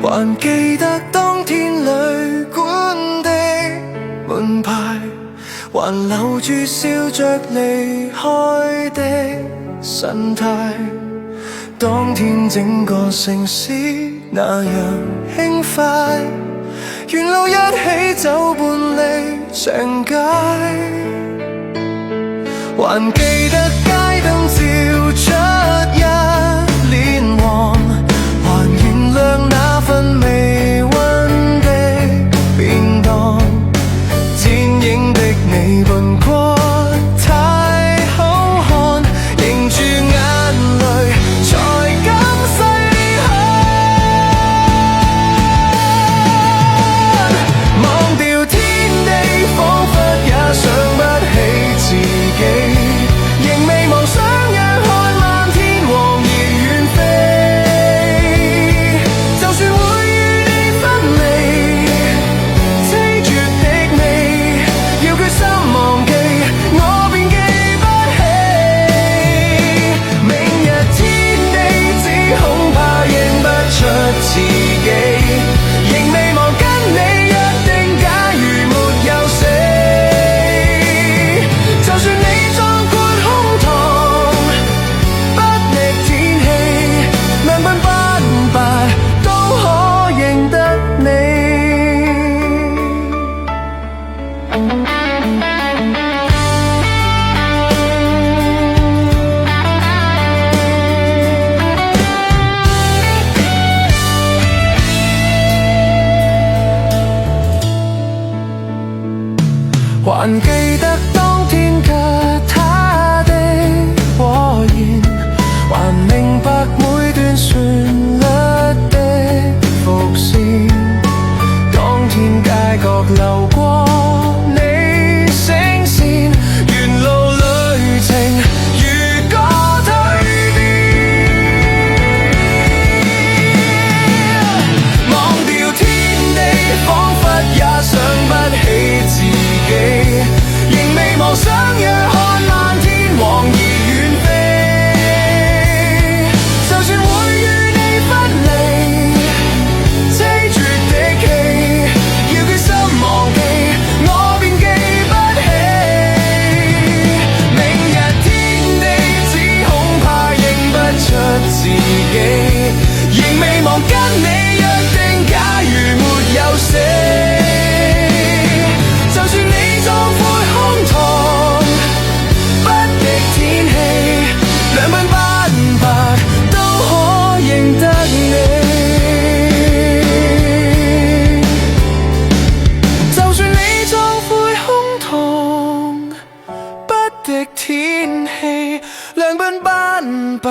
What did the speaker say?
還記得當天旅館的門牌，還留住笑着離開的神態。當天整個城市那樣輕快，沿路一起走半里長街，還記得街燈照出一臉黃，還原諒那份微溫的便當。剪影的你輪廓太好看，凝住眼淚才敢細看。忘掉天地，彷彿也想不起自己，仍未忘相約看漫天黃葉遠飛。就算會與你分離，凄絕的你要決心忘記，我便記不起。明日天地，只恐怕認不出自己，仍未忘跟你約定，假如沒有死，就算你壯闊胸膛，不逆天氣，兩鬢斑白都可認得你。還記得當天給他的和言，還明白每段旋律的伏線。當天街角流過你聲線，沿路旅程如歌蛻變。忘掉天地，彷彿也想不起自己，仍未忘相約看漫天黃葉遠飛。就算會與你分離，凄絕的戲要決心忘記，我便記不起。明日天地，只恐怕認不出自己，仍未忘跟你約定，假如沒有死，就算你壯闊胸膛，不敵天氣，兩鬢斑白都可認得你。就算你壯闊胸膛，不敵天氣，兩鬢斑白